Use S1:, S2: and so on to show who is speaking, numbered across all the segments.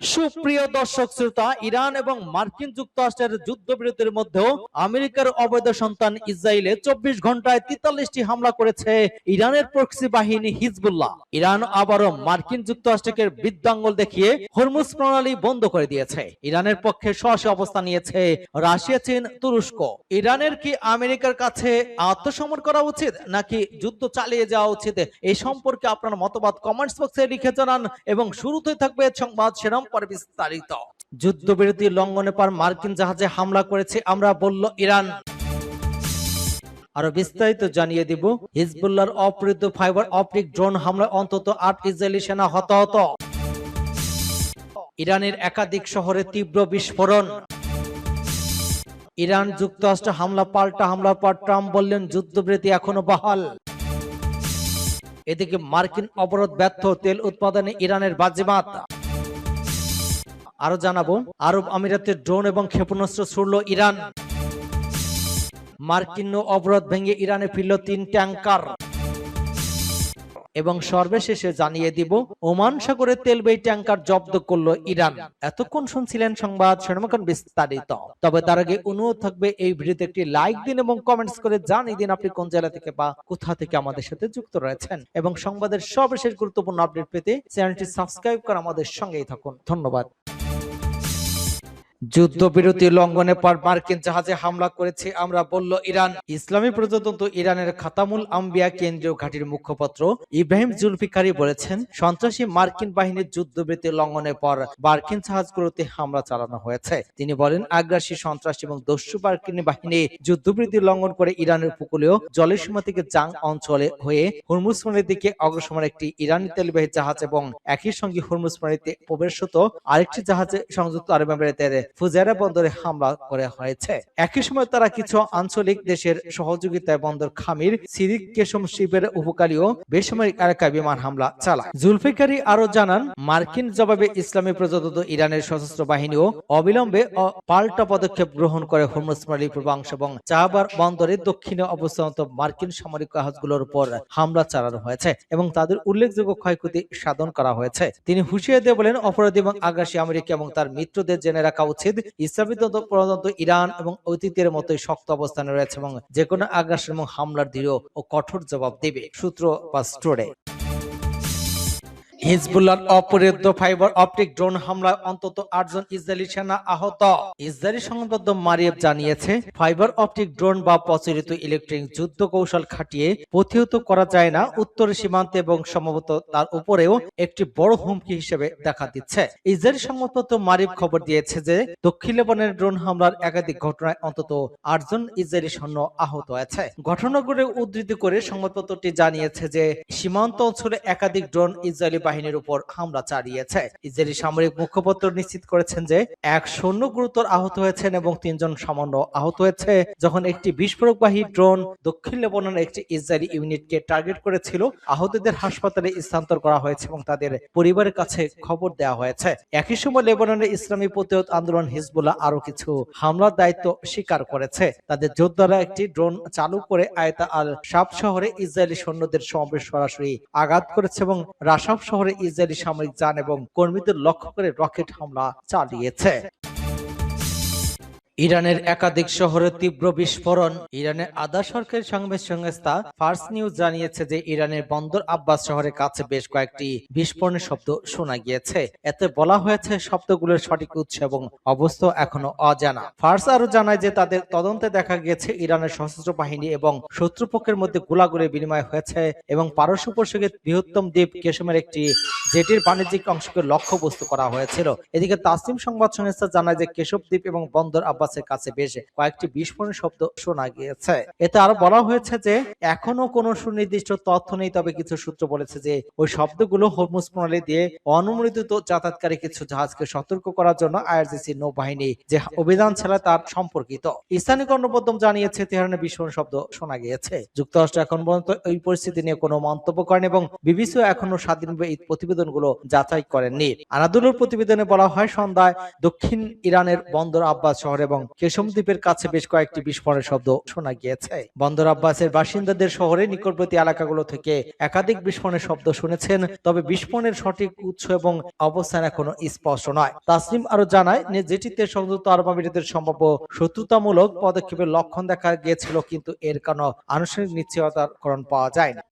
S1: সুপ্রিয় দর্শক শ্রোতা, ইরান এবং মার্কিন যুক্তরাষ্ট্রের যুদ্ধবিরতির মধ্যেও আমেরিকার অবৈধ সন্তান ইসরায়েলে 24 ঘন্টায় 43টি হামলা করেছে ইরানের প্রক্সি বাহিনী হিজবুল্লাহ। ইরান আবারও মার্কিন যুক্তরাষ্ট্রকে বৃদ্ধাঙ্গুল দেখিয়ে হরমুজ প্রণালী বন্ধ করে দিয়েছে। ইরানের পক্ষে সরাসরি অবস্থান নিয়েছে রাশিয়া, চীন, তুরস্ক। ইরানের কি আমেরিকার কাছে আত্মসমর্পণ করা উচিত নাকি যুদ্ধ চালিয়ে যাওয়া উচিত, এই সম্পর্কে আপনার মতবাদ কমেন্টস বক্সে লিখে জানান। এবং শুরুতে থাকবে সংবাদ শিরোনাম পরে বিস্তারিত। যুদ্ধবিরতি লঙ্ঘনের পর মার্কিন জাহাজে হামলা করেছে আমরা, বলল ইরান। আরো বিস্তারিত জানিয়ে দিব। হিজবুল্লাহর অপহৃত ফাইবার অপটিক ড্রোন হামলায় অন্তত 8 ইসরায়েলি সেনা হতাহত। ইরানের একাধিক শহরে তীব্র বিস্ফোরণ। ইরান যুক্তরাষ্ট্র হামলা পাল্টা হামলার পর ট্রাম্প বললেন যুদ্ধবিরতি এখনো বহাল। এদিকে মার্কিন অবরোধ ব্যর্থ, তেল উৎপাদনে ইরানের বাজিমাত। আরো জানাবো, আরব আমিরাতের ড্রোন এবং ক্ষেপণাস্ত্র ছুড়ল ইরান। মার্কিন নৌ অবরোধ ভেঙে ইরানে ফিরল 3 ট্যাঙ্কার। এবং সর্বশেষে জানিয়ে দিব, ওমান সাগরে তেলবাহী ট্যাঙ্কার জব্দ করলো ইরান। এতক্ষণ শুনছিলেন সংবাদ শিরোনাম বিস্তারিত। তবে তার আগে অনুরোধ থাকবে, এই ভিডিওতে একটি লাইক দিন এবং কমেন্টস করে জানিয়ে দিন আপনি কোন জেলা থেকে বা কোথা থেকে আমাদের সাথে যুক্ত রয়েছেন। এবং সংবাদের সর্বশেষ গুরুত্বপূর্ণ আপডেট পেতে চ্যানেলটি সাবস্ক্রাইব করে আমাদের সঙ্গেই থাকুন। ধন্যবাদ। যুদ্ধবিরতি লঙ্ঘনের পর মার্কিন জাহাজে হামলা করেছে আমরা, বলল ইরান। ইসলামী প্রজাতন্ত্র ইরানের খাতামুল আম্বিয়া কেন্দ্রীয় ঘাঁটির মুখপাত্র ইব্রাহিম জুলফিকারি বলেছেন, সন্ত্রাসী মার্কিন বাহিনীর যুদ্ধবিরতি লঙ্ঘনের পর মার্কিন জাহাজগুলোতে হামলা চালানো হয়েছে। তিনি বলেন, আগ্রাসী, সন্ত্রাসী এবং দস্যু মার্কিন বাহিনী যুদ্ধবিরতি লঙ্ঘন করে ইরানের উপকূলীয় জলসীমা থেকে জাং অঞ্চলে হয়ে হরমুজ প্রণালীর দিকে অগ্রসর একটি ইরানি তেলবাহী জাহাজ এবং একই সঙ্গে হরমুজ প্রণালীতে প্রবেশরত আরেকটি জাহাজে সংযুক্ত আরব আমিরাতের ফুজায়রা বন্দরে হামলা করা হয়েছে। একই সময় তারা কিছু আঞ্চলিক দেশের সহযোগিতায় বন্দর খামির, সিরিক, কেশম শিবের উপকূলীয় বেসামরিক এলাকায় বিমান হামলা চালায়। জুলফিকারি আরো জানান, মার্কিন জবাবে ইসলামী প্রজাতন্ত্র ইরানের সশস্ত্র বাহিনীও অবিলম্বে পাল্টা পদক্ষেপ গ্রহণ করে হরমুজ প্রণালীর পূর্বাংশ এবং চাবার বন্দরের দক্ষিণে অবস্থানত মার্কিন সামরিক জাহাজগুলোর উপর হামলা চালানো হয়েছে এবং তাদের উল্লেখযোগ্য ক্ষয়ক্ষতি সাধন করা হয়েছে। তিনি হুঁশিয়ারি দিয়ে বলেন, অপরাধী এবং আগ্রাসী আমেরিকা এবং তার মিত্রদের জেনে রাখা উচিত, ইসলামী প্রজাতন্ত্র ইরান এবং অতীতের মতোই শক্ত অবস্থানে রয়েছে এবং যে কোনো আগ্রাসন এবং হামলার দৃঢ় ও কঠোর জবাব দেবে। সূত্র বাস্টোরে। হিজবুল্লাহর অপহৃত ফাইবার অপটিক ড্রোন হামলায় অন্তত 8 জন ইসরায়েলি সেনা আহত। ইসরায়েলি সংবাদ মারিয়েব জানিয়েছে, ফাইবার অপটিক ড্রোন বা প্রচলিত ইলেকট্রনিক যুদ্ধ কৌশল খাটিয়ে প্রতিহত করা যায় না, উত্তর সীমান্তে এবং সম্ভবত তার উপরেও একটি বড় হুমকি হিসেবে দেখা দিচ্ছে। ইসরায়েলি সংবাদপত্র মারিয়েব খবর দিয়েছে যে দক্ষিণ লেবাননের ড্রোন হামলার একাধিক ঘটনায় অন্তত 8 জন ইসরায়েলি সৈন্য আহত হয়েছে। ঘটনাগুলো উদ্ধৃতি করে সংবাদপত্রটি জানিয়েছে যে সীমান্ত অঞ্চলে একাধিক ড্রোন ইসরায়েলি বাহিনীর উপর হামলা চালিয়েছে। ইসরায়েলি সামরিক মুখপাত্র নিশ্চিত করেছেন যে এক সৈন্য গুরুতর আহত হয়েছেন এবং 3 জন সামান্য আহত হয়েছে যখন একটি বিস্ফোরকবাহী ড্রোন দক্ষিণ লেবাননের একটি ইসরায়েলি ইউনিটকে টার্গেট করেছিল। আহতদের হাসপাতালে স্থানান্তর করা হয়েছে এবং তাদের পরিবারের কাছে খবর দেওয়া হয়েছে। একই সময় লেবাননের ইসলামী প্রতিরোধ আন্দোলন হিজবুল্লাহ আরো কিছু হামলার দায়িত্ব স্বীকার করেছে। তাদের যোদ্ধারা একটি ড্রোন চালু করে আয়তা আল শাব শহরে ইসরায়েলি সৈন্যদের সমাবেশ সরাসরি আঘাত করেছে এবং রাশাব শহরে ইসরায়েলি সামরিক যান এবং কর্মীদের লক্ষ্য করে রকেট হামলা চালিয়েছে। ইরানের একাধিক শহরে তীব্র বিস্ফোরণ। ইরানের আধা সরকারি সংবাদ সংস্থা ফার্স নিউজ জানিয়েছে যে ইরানের বন্দর আব্বাস শহরের কাছে বেশ কয়েকটি বিস্ফোরণের শব্দ শোনা গিয়েছে। এতে বলা হয়েছে শব্দগুলোর সঠিক উৎস এবং অবস্থা এখনো অজানা। ফার্স আরো জানায় যে তাদের তদন্তে দেখা গিয়েছে ইরানের সশস্ত্র বাহিনী এবং শত্রুপক্ষের মধ্যে গোলাগুলির বিনিময় হয়েছে এবং পারস্য উপসাগরের বৃহত্তম দ্বীপ কেশমের একটি জেটির বাণিজ্যিক অংশকে লক্ষ্যবস্তু করা হয়েছিল। এদিকে তাসনিম সংবাদ সংস্থা জানায় যে কেশব দ্বীপ এবং বন্দর আব্বাসের কাছে বেশ কয়েকটি বিস্ফোরণ শব্দ শোনা গিয়েছে। এতে আরো বলা হয়েছে যে এখনো কোনো সুনির্দিষ্ট তথ্য নেই, তবে কিছু সূত্র বলেছে যে ওই শব্দগুলো হরমুজ প্রণালী দিয়ে অনুমোদিত যাতায়াতকারী কিছু জাহাজকে সতর্ক করার জন্য আইআরজিসি নৌবাহিনী যে অভিযান চালায় তার সম্পর্কিত। স্থানীয় গণমাধ্যম জানিয়েছে তেহরানের বিস্ফোরণ শব্দ শোনা গিয়েছে। যুক্তরাষ্ট্র এখন পর্যন্ত এই পরিস্থিতি নিয়ে কোনো মন্তব্য করেন এবং বিবিসিও এখনো স্বাধীনভাবে এই প্রতিবেদনগুলো যাচাই করেননি। আনাদুলুর প্রতিবেদনে বলা হয়, সন্ধ্যায় দক্ষিণ ইরানের বন্দর আব্বাস শহরে এবং কেশম দ্বীপের কাছে বেশ কয়েকটি বিস্ফোরণের শব্দ শোনা গিয়েছে। বন্দর আব্বাসের বাসিন্দাদের শহরের নিকটবর্তী এলাকাগুলো থেকে একাধিক বিস্ফোরণের শব্দ শুনেছেন, তবে বিস্ফোরণের সঠিক উৎস এবং অবস্থান এখনো স্পষ্ট নয়। তাসনিম আরো জানায় যেটিতে সংযুক্ত আরব আমিরাতের সম্ভাব্য শত্রুতামূলক পদক্ষেপের লক্ষণ দেখা গিয়েছিল, কিন্তু এর কোনো আনুষ্ঠানিক নিশ্চয়তাকরণ পাওয়া যায়নি।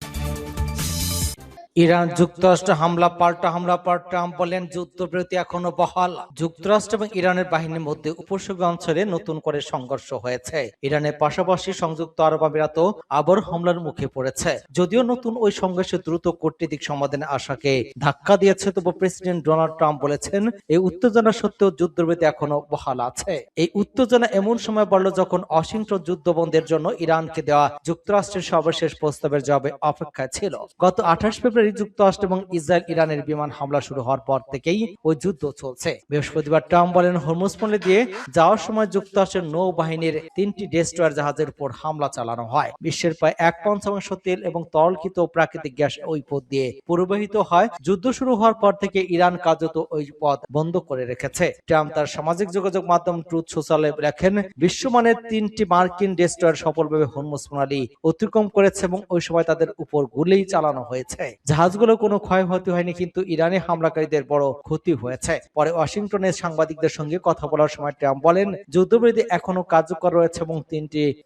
S1: ইরান যুক্তরাষ্ট্র হামলা পাল্টা হামলার পর ট্রাম্প বলেন যুদ্ধবিরতি এখনো বহাল। যুক্তরাষ্ট্র এবং ইরানের বাহিনীর মধ্যে উপসাগর অঞ্চলে নতুন করে সংঘর্ষ হয়েছে। ইরানের পাশাপাশি সংযুক্ত আরব আমিরাতও আবার হামলার মুখে পড়েছে। যদিও নতুন ওই সংঘর্ষে দ্রুত কূটনৈতিক সমাধানের আশাকে ধাক্কা দিয়েছে, তবু প্রেসিডেন্ট ডোনাল্ড ট্রাম্প বলেছেন এই উত্তেজনা সত্ত্বেও যুদ্ধবিরতি এখনো বহাল আছে। এই উত্তেজনা এমন সময় বাড়ল যখন ওয়াশিংটন যুদ্ধবন্ধের জন্য ইরানকে দেওয়া যুক্তরাষ্ট্রের সর্বশেষ প্রস্তাবের জবাবে অপেক্ষায় ছিল। গত 28 ফেব্রুয়ারি যুক্তরাষ্ট্র এবং ইসরায়েল ইরানের বিমান হামলা শুরু হওয়ার পর থেকেই ওই যুদ্ধ চলছে। বৃহস্পতিবার ট্রাম্প বলেন হরমুজ পণ্য দিয়ে যাওয়ার সময় যুক্তরাষ্ট্রের নৌবাহিনীর 3টি ডেস্ট্রয়ার জাহাজের উপর হামলা চালানো হয়। বিশ্বের প্রায় 1/5 তেল এবং তরলকৃত প্রাকৃতিক গ্যাস ওই পথ দিয়ে পরিবাহিত হয়। যুদ্ধ শুরু হওয়ার পর থেকে ইরান কার্যত ওই পথ বন্ধ করে রেখেছে। ট্রাম্প তার সামাজিক যোগাযোগ মাধ্যম ট্রুথ সোশ্যালে লেখেন বিশ্বমানের 3টি মার্কিন ডেস্ট্রয়ার সফলভাবে হরমুজ প্রণালী অতিক্রম করেছে এবং ওই সময় তাদের উপর গুলি চালানো হয়েছে। জাহাজগুলো কোনো ক্ষয়ক্ষতি হয়নি, কিন্তু ইরানি হামলাকারীদের বড় ক্ষতি হয়েছে। পরে ওয়াশিংটনের সাংবাদিকদের সঙ্গে কথা বলার সময় ট্রাম্প বলেন যুদ্ধবিরতি এখনো কার্যকর রয়েছে এবং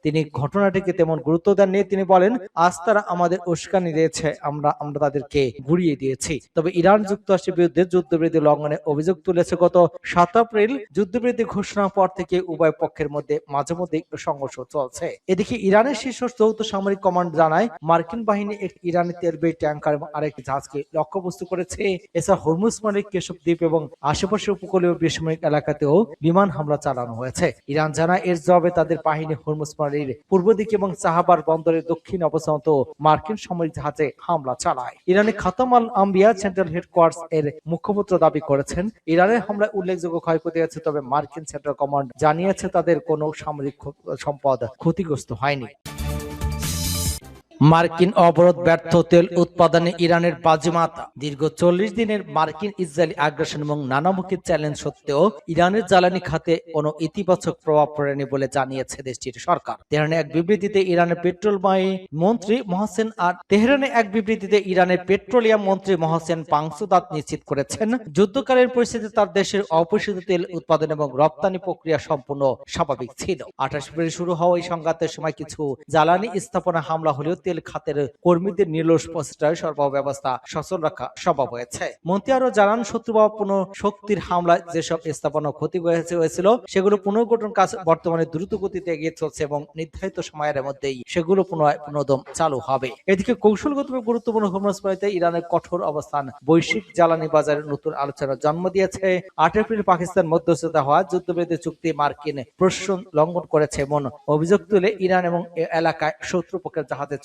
S1: তিনি ঘটনাটিকে তেমন গুরুত্ব দেননি। তিনি বলেন আজ তারা আমাদের উস্কানি দিয়েছে, আমরা তাদেরকে গুড়িয়ে দিয়েছি। তবে ইরান যুক্তরাষ্ট্রের বিরুদ্ধে যুদ্ধবিরতি লঙ্ঘনের অভিযোগ তুলেছে। গত 7 এপ্রিল যুদ্ধবিরতি ঘোষণার পর থেকে উভয় পক্ষের মধ্যে মাঝে মধ্যে সংঘর্ষ চলছে। এদিকে ইরানের শীর্ষ যৌথ সামরিক কমান্ড জানায় মার্কিন বাহিনী একটি ইরানি তেলবাহী ট্যাঙ্কার এবং আরেকটি জাহাজকে লক্ষ্যবস্তু করেছে। এছাড়া হরমুজ মালিক কেশব দ্বীপ এবং আশেপাশের উপকূলীয় বেসামরিক এলাকাতেও বিমান হামলা চালানো হয়েছে। ইরান জানায় এর জবাবে তাদের বাহিনী হরমুজ মালির পূর্ব দিকে এবং সাহাবার বন্দরের দক্ষিণ অবস্থানত মার্কিন সামরিক জাহাজে হামলা চালায়। ইরানের খাতাম আল আম্বিয়া সেন্ট্রাল হেডকোয়ার্টার্স এর মুখপাত্র দাবি করেছেন ইরানের হামলায় উল্লেখযোগ্য ক্ষয়ক্ষতি হয়েছে, তবে মার্কিন সেন্ট্রাল কমান্ড জানিয়েছে তাদের কোনো সামরিক সম্পদ ক্ষতিগ্রস্ত হয়নি। মার্কিন অবরোধ ব্যর্থ, তেল উৎপাদনে ইরানের বাজিমাত। দীর্ঘ 40 দিনের মার্কিন ইসরায়েলি আগ্রাসন এবং নানামুখী চ্যালেঞ্জ সত্ত্বেও ইরানের জ্বালানি খাতে কোনো ইতিবাচক প্রভাব পড়েনি বলে জানিয়েছে দেশটির সরকার। তেহরানে এক বিবৃতিতে ইরানের পেট্রোলিয়াম মন্ত্রী মহসেন পাংসুদাত নিশ্চিত করেছেন যুদ্ধকালীন পরিস্থিতিতে তার দেশের অপরিশোধিত তেল উৎপাদন এবং রপ্তানি প্রক্রিয়া সম্পূর্ণ স্বাভাবিক ছিল। 28 ফেব্রুয়ারি শুরু হওয়া এই সংঘাতের সময় কিছু জ্বালানি স্থাপনা হামলা হলেও তেল খাতের কর্মীদের নিরলস প্রচেষ্টায় সরবরাহ ব্যবস্থা সচল রাখা সম্ভব হয়েছে। মন্ত্রী আরো জানান শত্রুভাবাপন্ন শক্তির হামলায় যেসব স্থাপনা ক্ষতি হয়েছিল সেগুলো পুনর্গঠন কাজ বর্তমানে দ্রুত গতিতে এগিয়ে চলছে এবং নির্ধারিত সময়ের মধ্যেই সেগুলো পুনর্দম চালু হবে। এদিকে কৌশলগতভাবে গুরুত্বপূর্ণ হরমুজ পণ্যে ইরানের কঠোর অবস্থান বৈশ্বিক জ্বালানি বাজারে নতুন আলোচনার জন্ম দিয়েছে। 8 এপ্রিল পাকিস্তান মধ্যস্থতা হওয়া যুদ্ধবিরতি চুক্তি মার্কিন প্রশাসন লঙ্ঘন করেছে এমন অভিযোগ তুলে ইরান এবং এলাকায় শত্রুপক্ষের জাহাজে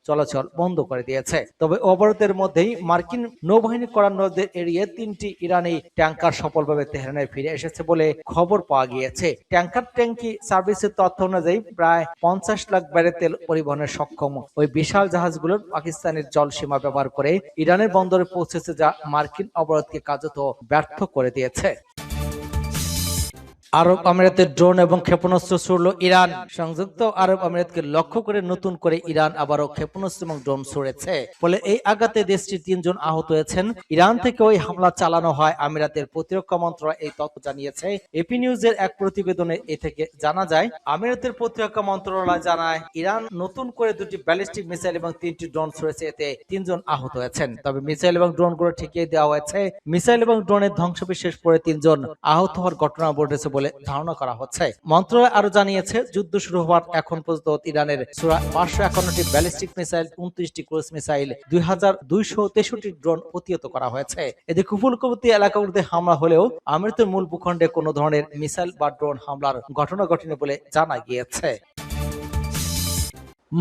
S1: চলাচল বন্ধ করে দিয়েছে। তবে অবরোধের মধ্যেই মার্কিন নৌবাহিনী কড়া নজর এড়িয়ে 3টি ইরানি ট্যাঙ্কার সফলভাবে তেহরানে ফিরে এসেছে বলে খবর পাওয়া গিয়েছে। ট্যাঙ্কি সার্ভিসের তথ্য অনুযায়ী প্রায় 50 লাখ ব্যারেল তেল পরিবহনের সক্ষম ওই বিশাল জাহাজগুলোর পাকিস্তানের জলসীমা ব্যবহার করে ইরানের বন্দরে পৌঁছেছে, যা মার্কিন অবরোধকে কার্যত ব্যর্থ করে দিয়েছে। আরব আমিরাতের ড্রোন এবং ক্ষেপণাস্ত্র ছুড়ল ইরান। সংযুক্ত আরব আমিরাতকে লক্ষ্য করে নতুন করে ইরান আবারও ক্ষেপণাস্ত্র এবং ড্রোন ছুড়েছে। ফলে এই আঘাতে দেশটির 3 জন আহত হয়েছেন। ইরান থেকে ওই হামলা চালানো হয়। আমিরাতের প্রতিরক্ষা মন্ত্রণালয় এই তথ্য জানিয়েছে। এপি নিউজের এক প্রতিবেদনে এ থেকে জানা যায় আমিরাতের প্রতিরক্ষা মন্ত্রণালয় জানায় ইরান নতুন করে 2টি ব্যালিস্টিক মিসাইল এবং 3টি ড্রোন ছুড়েছে। এতে 3 জন আহত হয়েছেন। তবে মিসাইল এবং ড্রোনগুলো ঠেকিয়ে দেওয়া হয়েছে। মিসাইল এবং ড্রোনের ধ্বংসবিশেষ পরে 3 জন আহত হওয়ার ঘটনা ঘটেছে বলে ধারণা করা হচ্ছে। মন্ত্রণালয় আরো জানিয়েছে যুদ্ধ শুরু হওয়ার এখন পর্যন্ত ইরানের 551টি ব্যালিস্টিক মিসাইল, 29টি ক্রুজ মিসাইল, 2263টি ড্রোন প্রতিহত করা হয়েছে। এদিকে উপকূলবর্তী এলাকাগুলোতে হামলা হলেও আমিরাতের মূল ভূখণ্ডে কোনো ধরনের মিসাইল বা ড্রোন হামলার ঘটনা ঘটেনি বলে জানা গিয়েছে।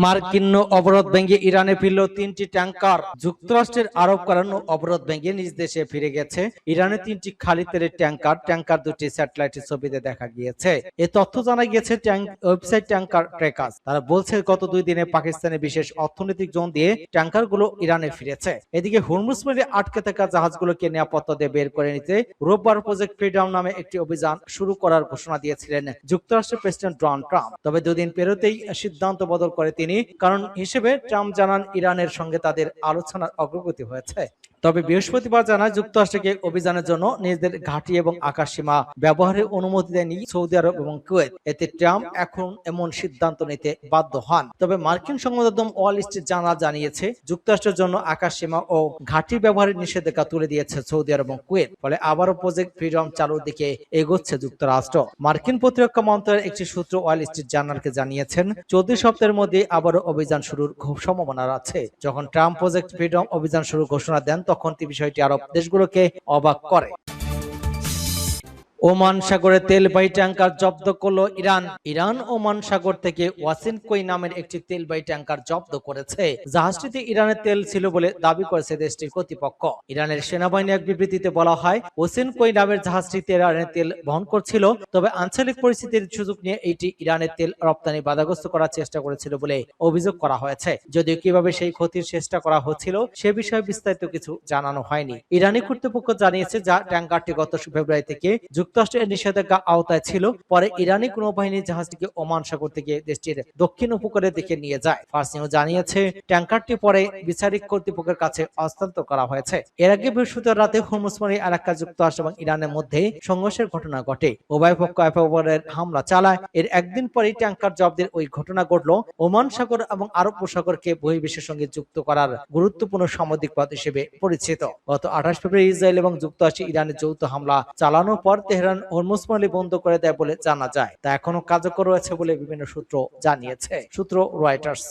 S1: মার্কিন অবরোধ ভেঙে ইরানে ফিরল 3টি ট্যাঙ্কার। যুক্তরাষ্ট্রের আরোপ করানো অবরোধ ভেঙে নিজ দেশে ফিরে গেছে ইরানের 3টি খালি তেলের ট্যাঙ্কার দুটি স্যাটেলাইটের ছবিতে দেখা গিয়েছে। এ তথ্য জানা গিয়েছে ওয়েবসাইট ট্যাঙ্কার ট্রেকার্স। তারা বলছে গত 2 দিনে পাকিস্তানের বিশেষ অর্থনৈতিক জোন দিয়ে ট্যাঙ্কারগুলো ইরানে ফিরেছে। এদিকে হরমুজ নদে আটকে থাকা জাহাজগুলোকে নিরাপত্তা দিয়ে বের করে নিতে রোববার প্রজেক্ট ফ্রিডম নামে একটি অভিযান শুরু করার ঘোষণা দিয়েছিলেন যুক্তরাষ্ট্রের প্রেসিডেন্ট ডোনাল্ড ট্রাম্প। তবে 2 দিন পেরোতেই সিদ্ধান্ত বদল করে তিনি। কারণ হিসেবে ট্রাম্প জানান ইরানের সঙ্গে তাদের আলোচনার অগ্রগতি হয়েছে। তবে বৃহস্পতিবার জানায় যুক্তরাষ্ট্রকে অভিযানের জন্য নিজেদের ঘাঁটি এবং আকাশসীমা ব্যবহারের অনুমতি দেয়নি সৌদি আরব এবং কুয়েত। এতে ট্রাম্প এখন এমন সিদ্ধান্ত নিতে বাধ্য হন। তবে মার্কিন সংবাদ মাধ্যম ওয়াল স্ট্রিট জানিয়েছে যুক্তরাষ্ট্রের জন্য আকাশসীমা ও ঘাঁটি ব্যবহারের নিষেধাজ্ঞা তুলে দিয়েছে সৌদি আরব এবং কুয়েত। ফলে আবারও প্রজেক্ট ফ্রিডম চালুর দিকে এগোচ্ছে যুক্তরাষ্ট্র। মার্কিন প্রতিরক্ষা মন্ত্রণালয়ের একটি সূত্র ওয়াল স্ট্রিট জার্নালকে জানিয়েছেন 14 সপ্তাহের মধ্যে আবারও অভিযান শুরুর খুব সম্ভাবনা আছে। যখন ট্রাম্প প্রজেক্ট ফ্রিডম অভিযান শুরুর ঘোষণা দেন তখন বিষয়টি আরব দেশগুলোকে অবাক করে। ওমান সাগরে তেলবাহী ট্যাঙ্কার জব্দ করল ইরান ওমান সাগর থেকে ওয়াসিনকই নামের একটি তেলবাহী ট্যাঙ্কার জব্দ করেছে। জাহাজটিতে ইরানের তেল ছিল বলে দাবি করেছে দেশটির কর্তৃপক্ষ। ইরানের সেনাবাহিনী এক বিবৃতিতে বলা হয় ওয়াসিনকই নামের জাহাজটিতে ইরানের তেল বহন করছিল। তবে আঞ্চলিক পরিস্থিতির সুযোগ নিয়ে এটি ইরানের তেল রপ্তানি বাধাগ্রস্ত করার চেষ্টা করেছিল বলে অভিযোগ করা হয়েছে। যদিও কিভাবে সেই ক্ষতির চেষ্টা করা হচ্ছিল সে বিষয়ে বিস্তারিত কিছু জানানো হয়নি। ইরানি কর্তৃপক্ষ জানিয়েছে যা ট্যাঙ্কারটি গত ফেব্রুয়ারি থেকে যুক্তরাষ্ট্রের নিষেধাজ্ঞা আওতায় ছিল। পরে ইরানি নৌবাহিনী জাহাজটিকে ওমান সাগর থেকে দেশটির দক্ষিণ উপকূলের দিকে নিয়ে যায়। ফার্স নিউজ জানিয়েছে ট্যাঙ্কারটি পরে বিচারিক কর্তৃপক্ষের কাছে হস্তান্তর করা হয়েছে। এর আগে বৃহস্পতিবার রাতে হরমুজ এলাকায় যুক্তরাষ্ট্র এবং ইরানের মধ্যে সংঘর্ষের ঘটনা ঘটে। উভয় পক্ষ একের হামলা চালায়। এর একদিন পরেই ট্যাঙ্কার জব্দের ওই ঘটনা ঘটল। ওমান সাগর এবং আরব উপসাগরকে বহির্বিশ্বের সঙ্গে যুক্ত করার গুরুত্বপূর্ণ সামুদ্রিক পথ হিসেবে পরিচিত। গত 28 ফেব্রুয়ারি ইসরায়েল এবং যুক্তরাষ্ট্র ইরানের যৌথ হামলা চালানোর পর তেহরান হরমুজ বন্ধ করে দেয় বলে জানা যায়। তা এখনো কার্যকর রয়েছে বলে বিভিন্ন সূত্র জানিয়েছে। সূত্র রয়টার্স।